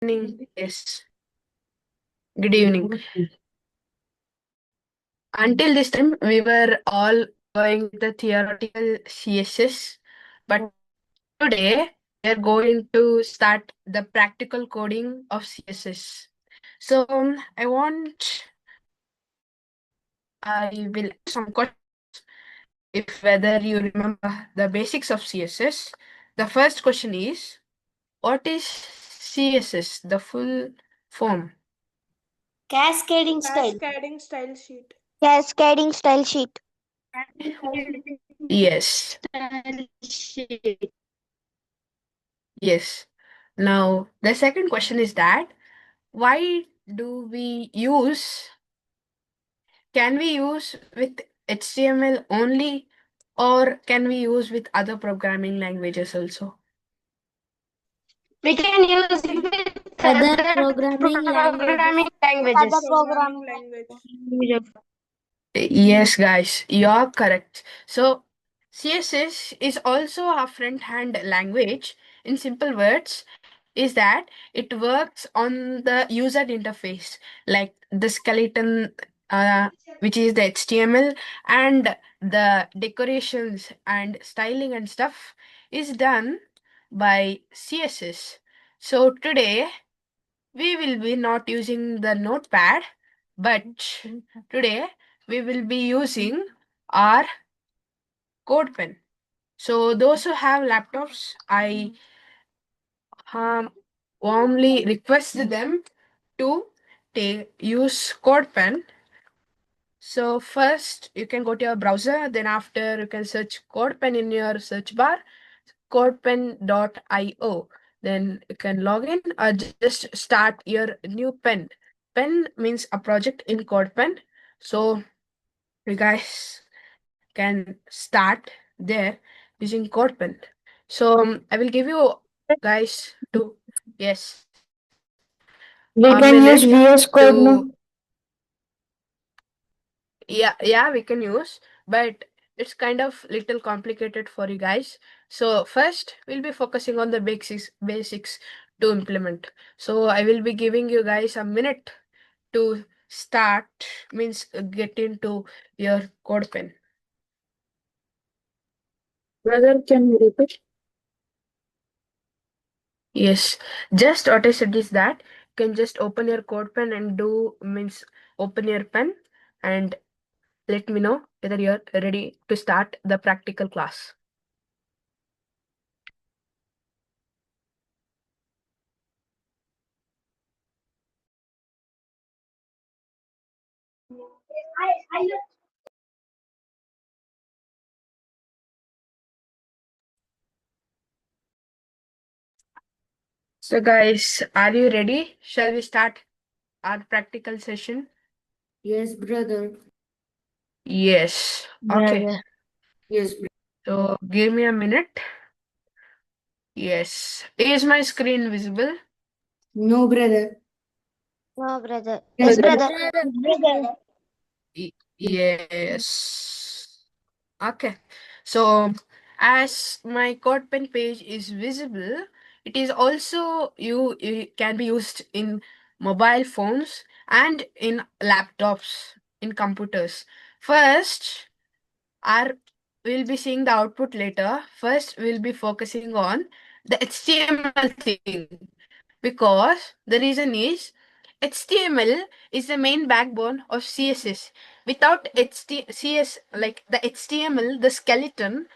Evening. Yes. Good evening. Until this time, we were all going with the theoretical CSS, but today we are going to start the practical coding of CSS. So I will ask some questions if whether you remember the basics of CSS. The first question is, what is CSS, the full form? Cascading style. Cascading style sheet. Cascading style sheet. Yes. Yes. Now, the second question is that why do we use, can we use with HTML only or can we use with other programming languages also? We can use it with Other other programming languages. languages. Other programming language. Yes, guys, you're correct. So, CSS is also a front-hand language. In simple words, is that it works on the user interface, like the skeleton, uh, which is the HTML, and the decorations and styling and stuff is done by CSS. So, today we will be not using the notepad, but today we will be using our code pen. So those who have laptops, I warmly request them to use code pen. So first you can go to your browser, then after you can search code pen in your search bar, codepen.io. Then you can log in or just start your new pen. Pen means a project in CodePen. So you guys can start there using CodePen. So I will give you guys to, yes, We a can use minute VS Code, to, no? yeah, we can use, but it's kind of little complicated for you guys. So first we'll be focusing on the basics to implement. So I will be giving you guys a minute to start, means get into your code pen. Brother, can you repeat? Yes, just what I said is that you can just open your code pen and do, means open your pen and let me know whether you're ready to start the practical class. So guys, are you ready? Shall we start our practical session? Yes, brother. Yes. Okay. Brother. Yes, So give me a minute. Yes. Is my screen visible? no, brother. No, brother. Yes, Yes, brother. brother. Yes. Okay. So as my CodePen page is visible, it is also it can be used in mobile phones and in laptops, in computers. First, our we'll be seeing the output later. First, we'll be focusing on the HTML thing because the reason is HTML is the main backbone of CSS. Without CS, like the HTML, the skeleton,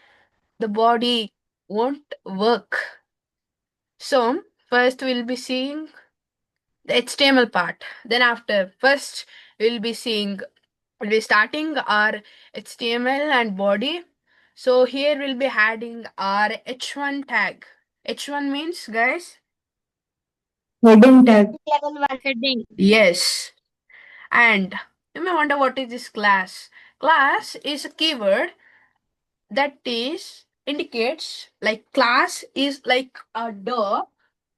the body won't work. So first we'll be seeing the HTML part. Then after, first we'll be starting our HTML and body. So here we'll be adding our H1 tag. H1 means, guys, Heading tag. Level 1. Heading. yes. And you may wonder what is this class. Class is a keyword that is indicates, like class is like a door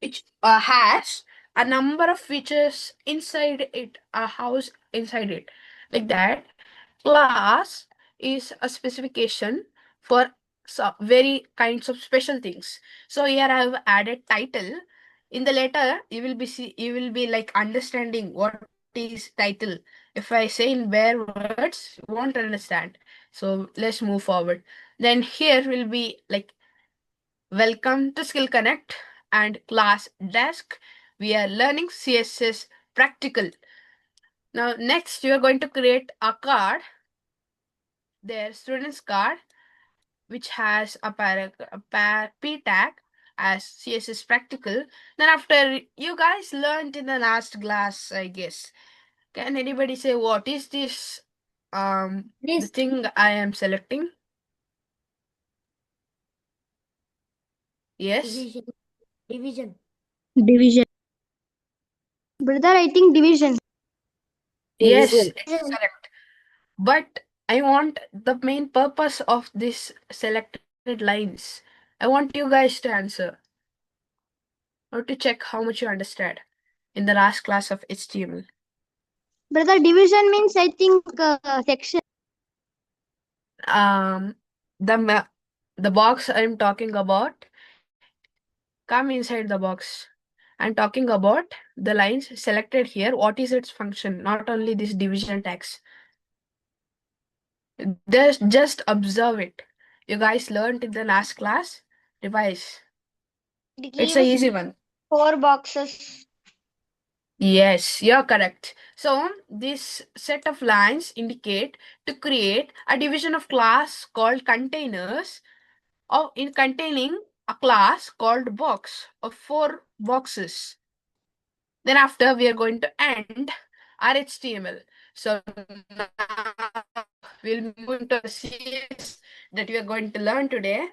which has a number of features inside it, a house inside it. Like that, class is a specification for very kinds of special things. So here I have added title. In the later, you will be like understanding what is title. If I say in bare words, you won't understand. So let's move forward. Then here will be like welcome to Skill Connect and class desk. We are learning CSS practical. Now next you are going to create a card, their student's card, which has a p tag as CSS practical. Then after you guys learned in the last class, I guess. Can anybody say what is this the List. thing I am selecting? Yes? Division. Division. Division. Brother, I think division. Yes, Division. it's correct. But I want the main purpose of this selected lines. I want you guys to answer or to check how much you understand in the last class of HTML. Brother, division means I think section. Um, the ma- the box I'm talking about, come inside the box. I'm talking about the lines selected here. What is its function? Not only this division tags. Just observe it. You guys learned in the last class. Revise. It It's a gives easy one. 4 boxes. Yes, you're correct. So this set of lines indicate to create a division of class called containers of in containing a class called box of 4 boxes. Then after we are going to end our HTML. So now we'll move into the CS that we are going to learn today.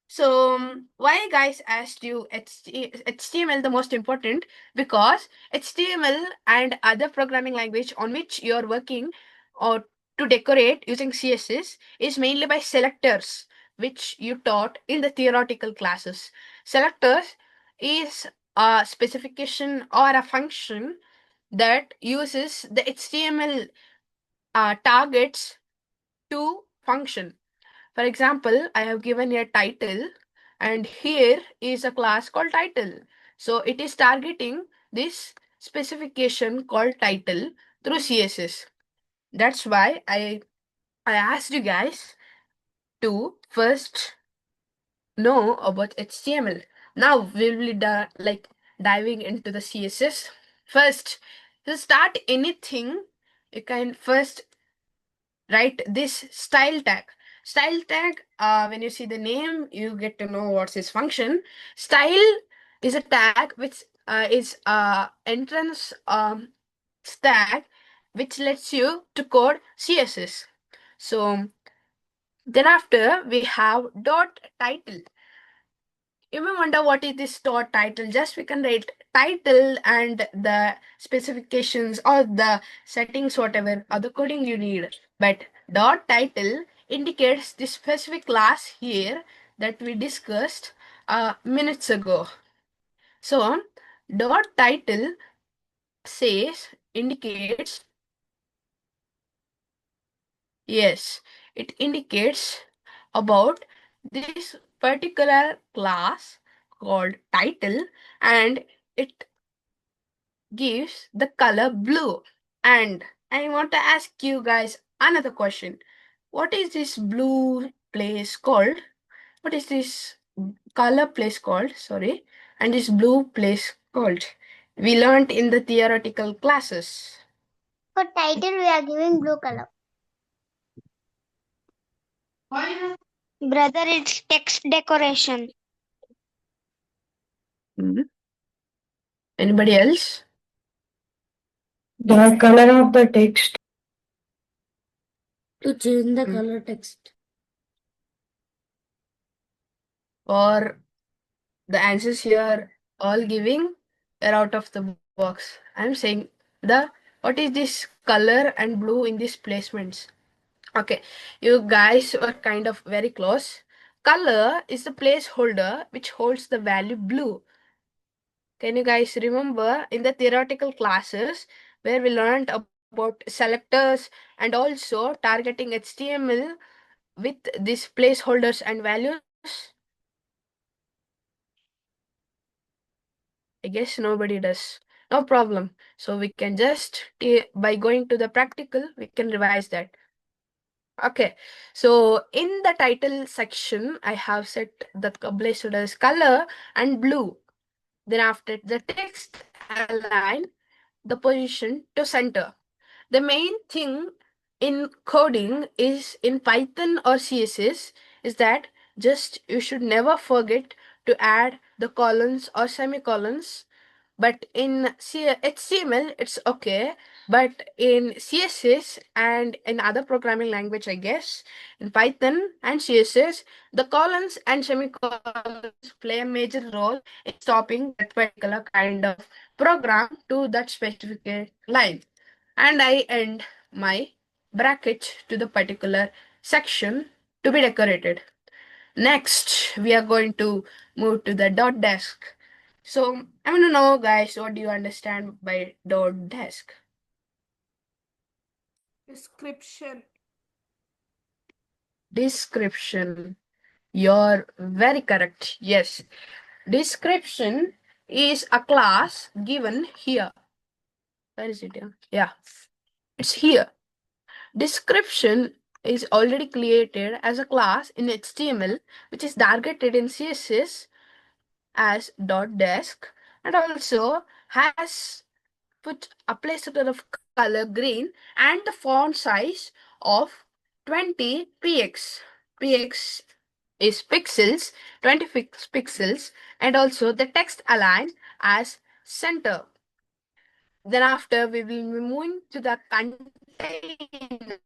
So why guys asked you HTML the most important? Because HTML and other programming language on which you are working or to decorate using CSS is mainly by selectors, which you taught in the theoretical classes. Selectors is a specification or a function that uses the HTML targets to function. For example, I have given a title and here is a class called title. So it is targeting this specification called title through CSS. That's why I asked you guys to first know about HTML. Now we will be like diving into the CSS. First, to start anything, you can first write this style tag. Style tag, when you see the name, you get to know what's its function. Style is a tag which is entrance tag which lets you to code CSS. So then after we have dot title. You may wonder what is this dot title. Just we can write title and the specifications or the settings, whatever other coding you need. But dot title indicates the specific class here that we discussed minutes ago. So dot title says indicates, yes, it indicates about this particular class called title, and it gives the color blue. And I want to ask you guys another question. What is this blue place called? What is this color place called? Sorry. And this blue place called? We learned in the theoretical classes. For title, we are giving blue color. Brother, it's text decoration. Mhm. Anybody else? The color of the text. To change the Mm. color text. Or the answers here all giving are out of the box. I'm saying the what is this color and blue in these placements? Okay, you guys were kind of very close. Color is the placeholder which holds the value blue. Can you guys remember in the theoretical classes where we learned about selectors and also targeting HTML with these placeholders and values? I guess nobody does. No problem. So we can just, by going to the practical, we can revise that. Okay. So in the title section, I have set the published as color and blue. Then after the text, align the position to center. The main thing in coding is in Python or CSS is that just you should never forget to add the colons or semicolons. But in HTML, it's okay. But in CSS and in other programming language, I guess, in Python and CSS, the colons and semicolons play a major role in stopping that particular kind of program to that specific line. And I end my bracket to the particular section to be decorated. Next, we are going to move to the dot desk. So I want to know, guys, what do you understand by dot desk? Description. Description. You're very correct. Yes. Description is a class given here. Where is it? Yeah. It's here. Description is already created as a class in HTML, which is targeted in CSS as dot desk, and also has put a placeholder of color green and the font size of 20 px. Px is pixels, 20 pixels, and also the text align as center. Then after we will be moving to the container,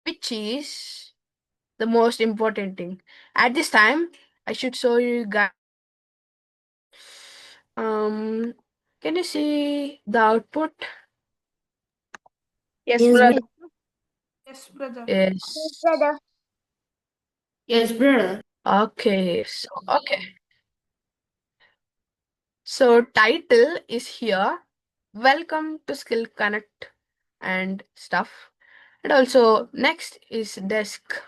which is the most important thing. At this time, I should show you guys. Can you see the output? Yes, Yes, brother. Yes, brother. Yes. brother. Yes, brother. Okay. So title is here. Welcome to SkillConnect and stuff. And also next is desk,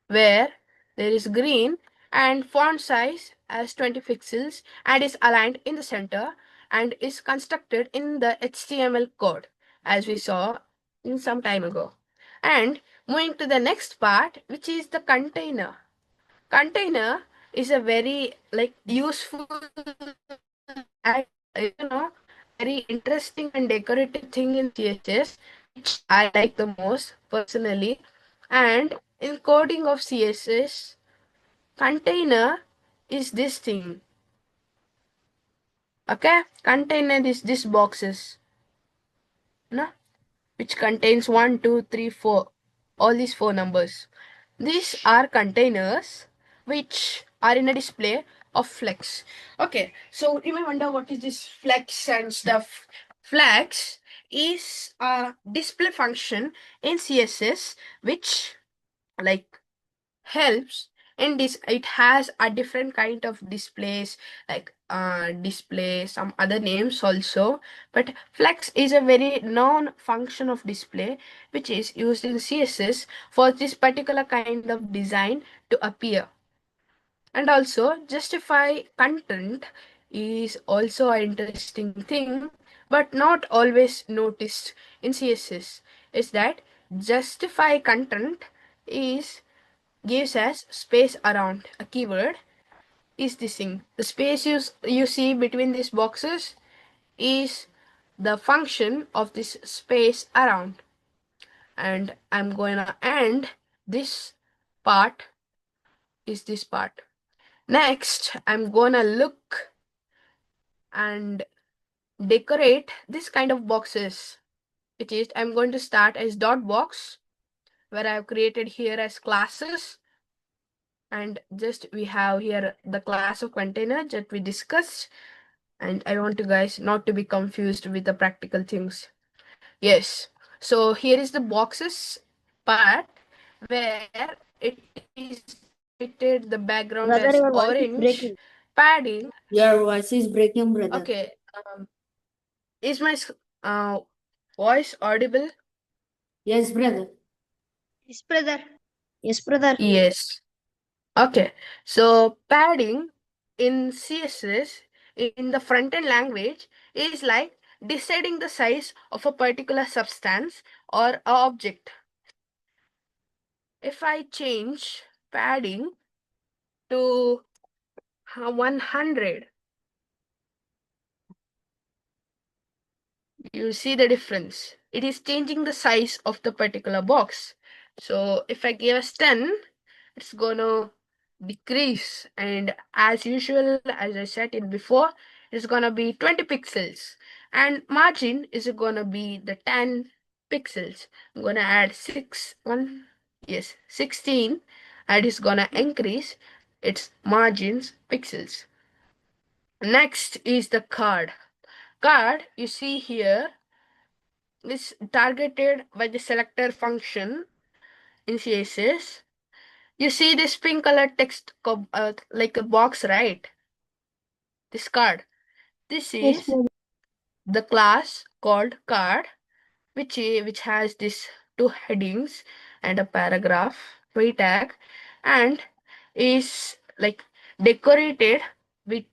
where there is green and font size as 20 pixels and is aligned in the center and is constructed in the HTML code as we saw in some time ago. And moving to the next part, which is the container. Container is a very useful and very interesting and decorative thing in CSS, which I like the most personally. And in coding of CSS, container is this thing. Okay, container is this boxes, no? Which contains 1, 2, 3, 4, all these 4 numbers. These are containers which are in a display of flex. Okay, so you may wonder what is this flex and stuff. Flex is a display function in CSS which like helps in this. It has a different kind of displays like display some other names also, but flex is a very known function of display which is used in CSS for this particular kind of design to appear. And also justify content is also an interesting thing but not always noticed in CSS. Is that justify content is gives us space around a keyword is this thing. The space you see between these boxes is the function of this space around. And I'm going to end this part is this part. Next, I'm going to look and decorate this kind of boxes, which is I'm going to start as dot box where I've created here as classes. And just we have here the class of container that we discussed, and I want you guys not to be confused with the practical things. Yes, so here is the boxes part where it is depicted the background Brother, as your voice is orange, breaking. padding. Your voice is breaking, brother. Okay, is my voice audible? Yes, brother. Yes, brother. Yes, brother. Yes. Okay, so padding in CSS in the front end language is like deciding the size of a particular substance or a object. If I change padding to 100, you see the difference. It is changing the size of the particular box. So if I give us 10, it's gonna decrease, and as usual, as I said it before, it's gonna be 20 pixels, and margin is gonna be the 10 pixels. I'm gonna add 16, and it's gonna increase its margins pixels. Next is the card you see here is targeted by the selector function in CSS. You see this pink color text like a box, right? This card. This Yes, is brother. the class called card, which has these two headings and a paragraph, v tag, and is like decorated with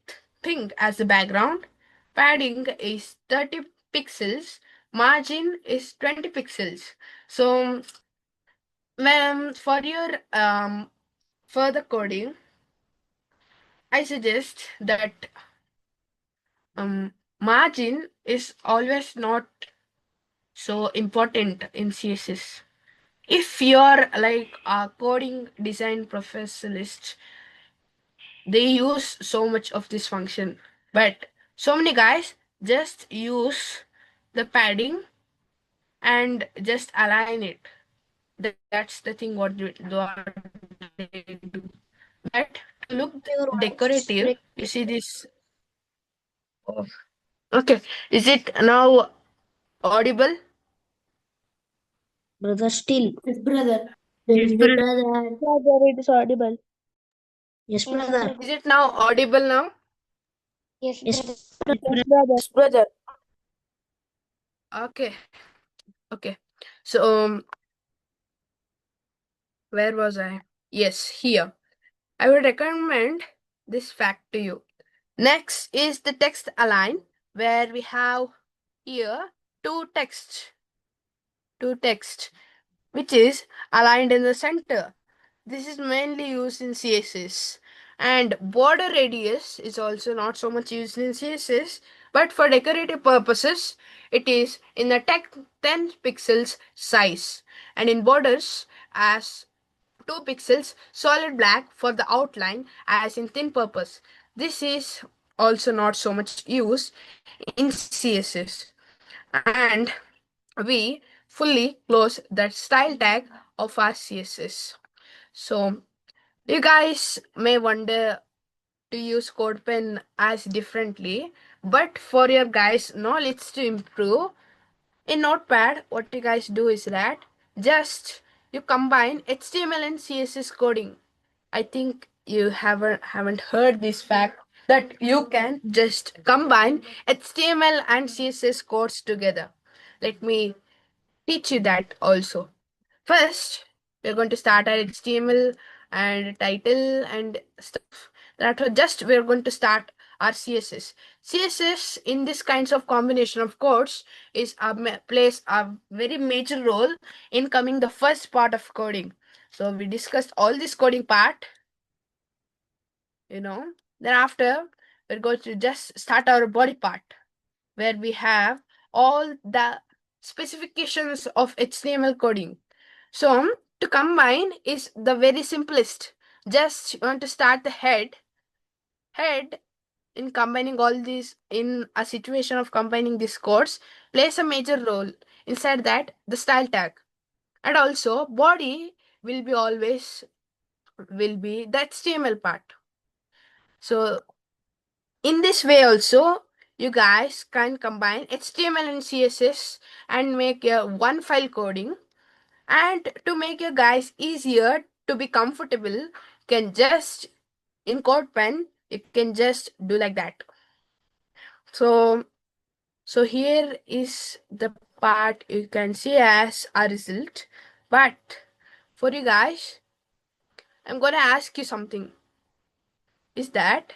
pink as the background. Padding is 30 pixels. Margin is 20 pixels. So for your further coding, I suggest that margin is always not so important in CSS. If you're like a coding design professionalist, they use so much of this function. But so many guys just use the padding and just align it. That's the thing what they do. But to look Your voice is decorative, break. you see this. Oh, okay, is it now audible? Brother, still. Yes, brother. Yes, brother. Brother, it is audible. Yes, brother. Is it now audible now? Yes, Yes, brother. brother. Yes, brother. Yes, brother. Okay, okay. So, where was I? Yes, here. I would recommend this fact to you. Next is the text align, where we have here two text, which is aligned in the center. This is mainly used in CSS. And border radius is also not so much used in CSS, but for decorative purposes, it is in the 10 pixels size. And in borders, as 2 pixels solid black for the outline, as in thin purpose. This is also not so much used in CSS. And we fully close that style tag of our CSS. So you guys may wonder to use CodePen as differently, but for your guys' knowledge to improve, in Notepad, what you guys do is that just you combine HTML and CSS coding. I think you haven't heard this fact that you can just combine HTML and CSS codes together. Let me teach you that also. First, we're going to start our HTML and title and stuff. That just we're going to start our CSS. CSS in this kinds of combination of codes is plays a very major role in coming the first part of coding. So we discussed all this coding part, you know. Then after we're going to just start our body part where we have all the specifications of HTML coding. So to combine is the very simplest. Just you want to start the head in combining all these in a situation of combining these codes plays a major role. Inside that the style tag, and also body will be the HTML part. So in this way also you guys can combine HTML and CSS and make a one file coding. And to make your guys easier to be comfortable, can just in CodePen you can just do like that. So here is the part you can see as a result. But for you guys, I'm gonna ask you something. Is that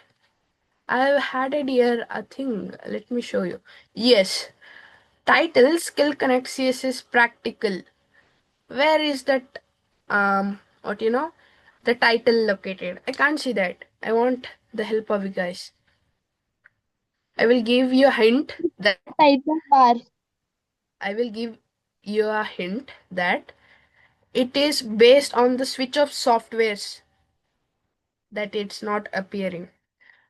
I've had it here a thing. Let me show you. Yes. Title SkillConnect CSS Practical. Where is that what the title located? I can't see that. I want the help of you guys. I will give you a hint that Title bar. I will give you a hint that it is based on the switch of softwares that it's not appearing.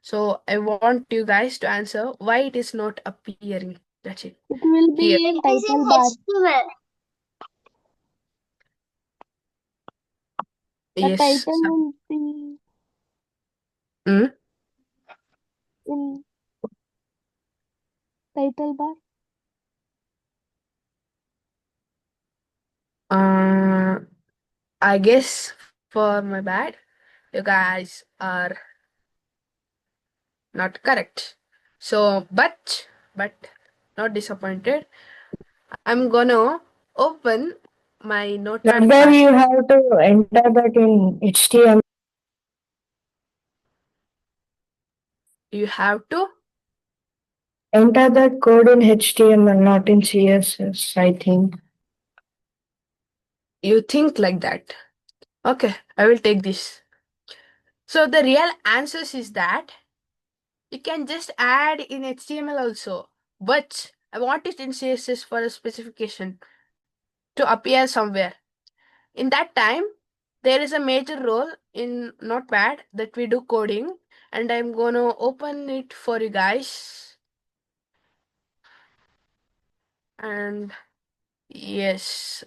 So I want you guys to answer why it is not appearing. That's it. It will Here. be in It is in title bar. HTML. The Yes. title will be Mm? in title bar. Uh, I guess for my bad, you guys are not correct. So, but not disappointed. I'm gonna open my notepad Brother, fast. you have to enter that in HTML. You have to. Enter that code in HTML, not in CSS, I think. You think like that. Okay, I will take this. So the real answers is that you can just add in HTML also, but I want it in CSS for a specification to appear somewhere. In that time, there is a major role in Notepad that we do coding, and I'm gonna open it for you guys. And yes,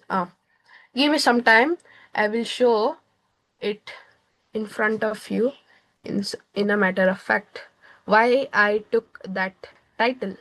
give me some time. I will show it in front of you in a matter of fact why I took that title.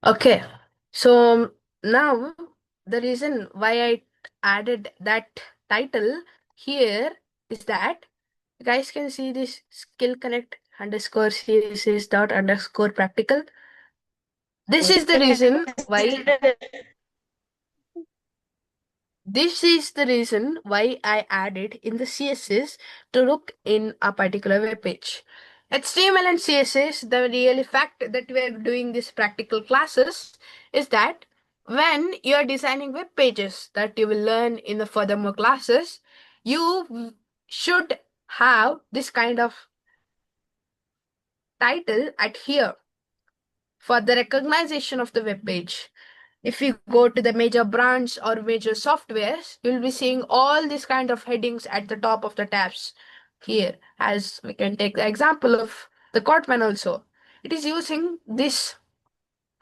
Okay, so now the reason why I added that title here is that you guys can see this skill connect underscore css dot underscore practical. This is the reason why This is the reason why I added in the CSS to look in a particular web page. HTML and CSS, the real fact that we are doing these practical classes is that when you are designing web pages that you will learn in the furthermore classes, you should have this kind of title at here for the recognition of the web page. If you go to the major brands or major softwares, you'll be seeing all these kind of headings at the top of the tabs here. As we can take the example of the Cotman also. It is using this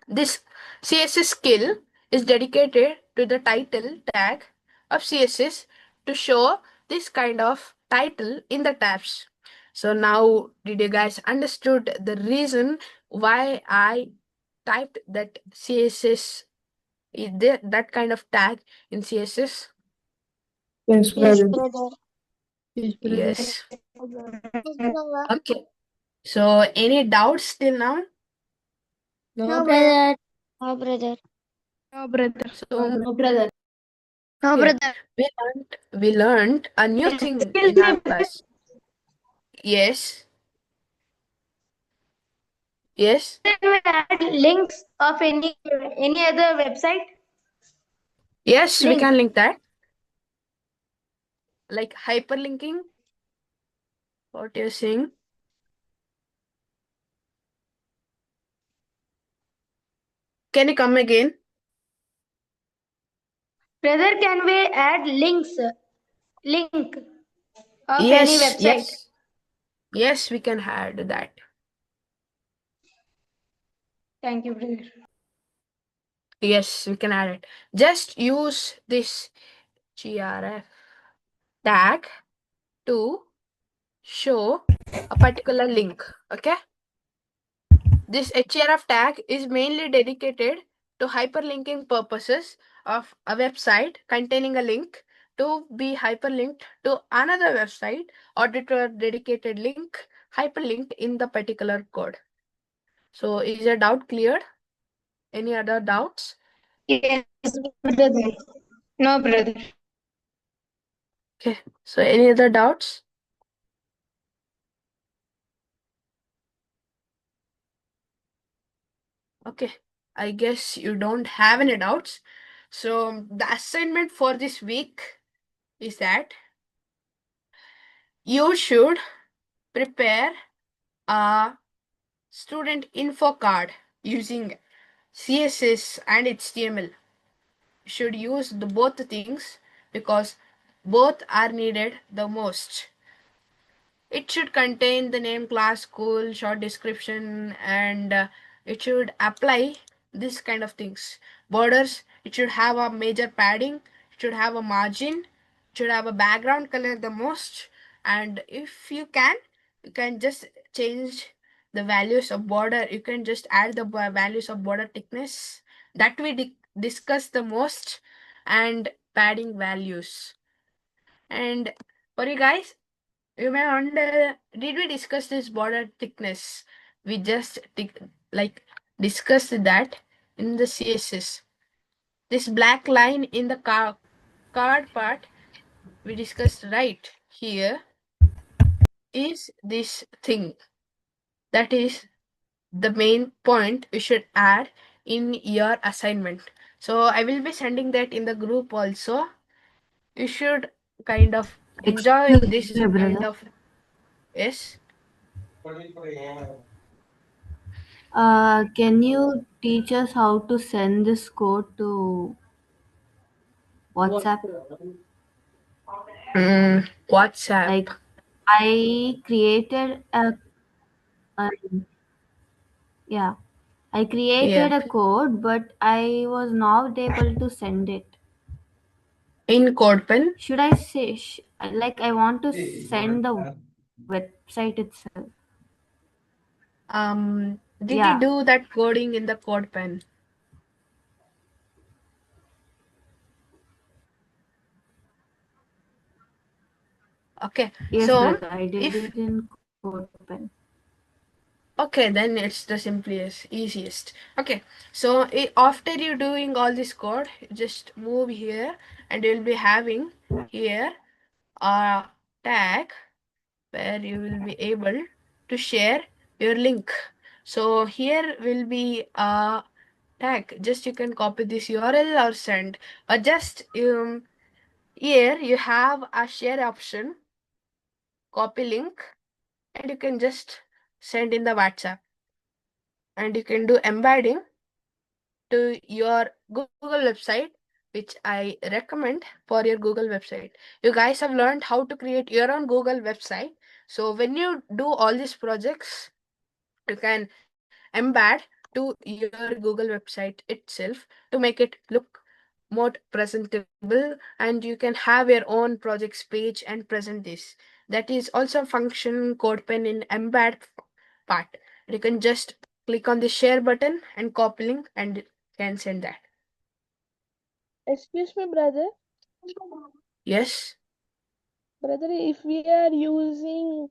CSS skill is dedicated to the title tag of CSS to show this kind of title in the tabs. So now did you guys understood the reason why I typed that CSS is there that kind of tag in CSS? Yes, Yes, brother. brother. Yes. Yes, brother. Okay. So any doubts till now? No, brother. No, brother. No, brother. So No, brother. No, yeah, brother. we learned a new thing Excuse in me, our class. Yes. Yes. can we add links of any other website? Yes, we Link. can link that. Like hyperlinking. What you're saying. Can you come again? Brother, can we add link of any Yes, website? yes. Yes, we can add that. Thank you, brother. Yes, we can add it. Just use this grf tag to show a particular link. Okay. This href tag is mainly dedicated to hyperlinking purposes of a website containing a link to be hyperlinked to another website or to a dedicated link hyperlinked in the particular code. So is your doubt cleared? Any other doubts? Yes, brother. No, brother. Okay. So any other doubts? Okay. I guess you don't have any doubts. So the assignment for this week is that you should prepare a student info card using CSS and HTML. You should use both the things because both are needed the most. It should contain the name, class, school, short description, and it should apply this kind of things. Borders, it should have a major padding, it should have a margin, it should have a background color the most, and if you can just change the values of border. You can just add the values of border thickness that we discuss the most, and padding values. And for you guys, you may wonder, did we discuss this border thickness? We just discussed that in the CSS. This black line in the card part we discussed right here is this thing. That is the main point you should add in your assignment. So I will be sending that in the group also. You should kind of enjoy Excuse this me, kind brother. of. Yes. Can you teach us how to send this code to WhatsApp? WhatsApp. Like, I created a yeah, I Yeah. created a code, but I was not able to send it. In CodePen. Should I say, like, I want to send the website itself? Did you Yeah, do that coding in the CodePen? Okay. yes, So brother, I did if it in CodePen. okay, then it's the simplest, easiest. Okay. So after you doing all this code, just move here, and you'll be having here a tag where you will be able to share your link. So here will be a tag. Just you can copy this URL or send, or just here you have a share option, copy link, and you can just send in the WhatsApp, and you can do embedding to your Google website, which I recommend for your Google website. You guys have learned how to create your own Google website. So when you do all these projects, you can embed to your Google website itself to make it look more presentable, and you can have your own projects page and present this. That is also function CodePen in embed part. You can just click on the share button and copy link and can send that. Excuse me, brother. Yes. Brother, if we are using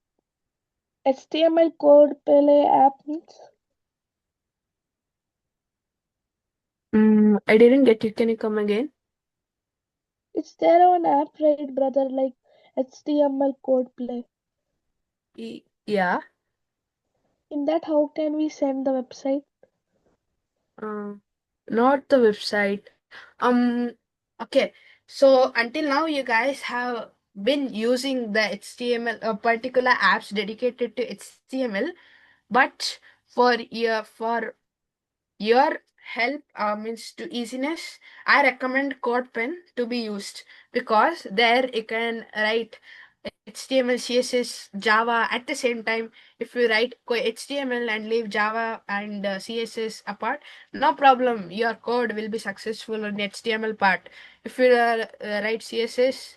HTML code Pele app means I didn't get you. Can you come again? it's their own app, right, brother? Like HTML code play. Yeah. In that, how can we send the website? Not the website. Okay. So until now, you guys have been using the HTML, particular apps dedicated to HTML, but for your help, means to easiness, I recommend CodePen to be used, because there you can write HTML, CSS, Java at the same time. If you write HTML and leave Java and CSS apart, no problem. Your code will be successful on the HTML part. If you write CSS,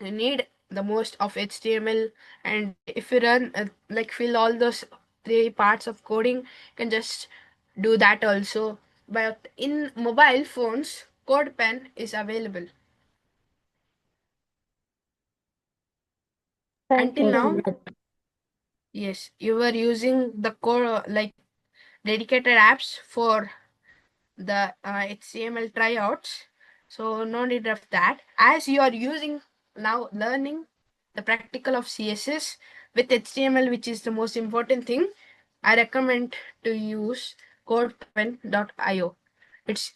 you need the most of HTML, and if you run like fill all those three parts of coding, you can just do that also. But in mobile phones, CodePen is available. Thank Until you, now, brother. yes, you were using the core like dedicated apps for the HTML tryouts. So no need of that. As you are using now learning the practical of CSS with HTML, which is the most important thing, I recommend to use codepen.io. It's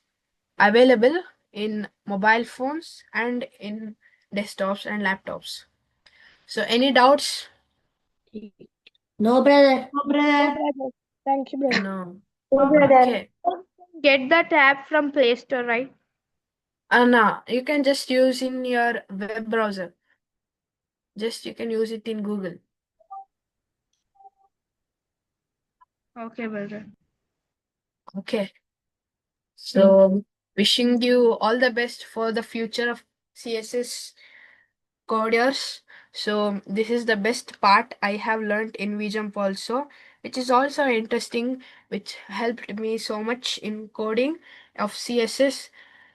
available in mobile phones and in desktops and laptops. So any doubts? No, brother. No, No, brother. brother. Thank you, brother. No. No, brother. Okay. Get that app from Play Store, right? No, you can just use in your web browser. Just you can use it in Google. Okay, brother. Okay. So wishing you all the best for the future of CSS coders. So this is the best part I have learned in WeJump also, which is also interesting, which helped me so much in coding of CSS,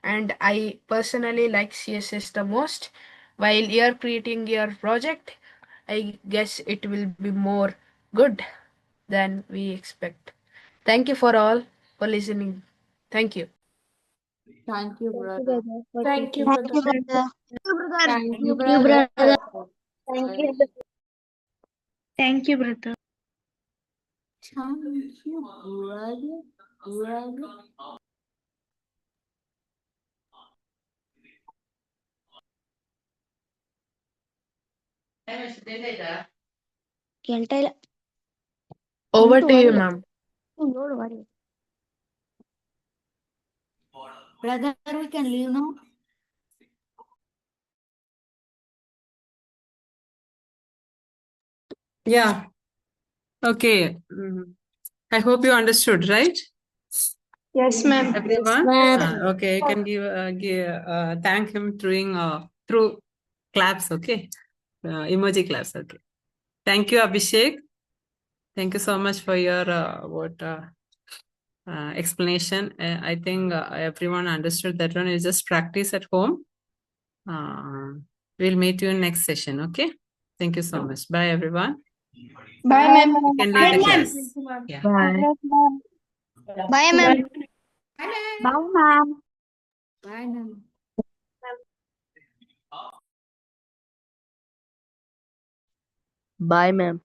and I personally like CSS the most. While you're creating your project, I guess it will be more good than we expect. Thank you for all for listening. Thank you. Thank you, Thank you, brother. brother. Thank you, Thank brother. you, brother. Thank you, brother. Thank you, Thank you, brother. Thank you, brother. Thank you, brother. Thank you, brother. ಕೇಳ್ತಾ ಇಲ್ಲ Over to you, 1 ma'am. 7 Brother, we can leave now. Yeah. Okay. I hope you understood, right? Yes, ma'am. Everyone? ma'am. Okay, you can thank him through claps, okay? Emoji claps, okay. Thank you, Abhishek. Thank you so much for your explanation. I think everyone understood that one. You just practice at home. We'll meet you in next session, okay? Thank you so much. Bye, everyone. Bye, ma'am. You can leave the class. Yeah. Bye. Yes, ma'am. Bye, ma'am. Bye, ma'am. Bye, ma'am. Bye, ma'am.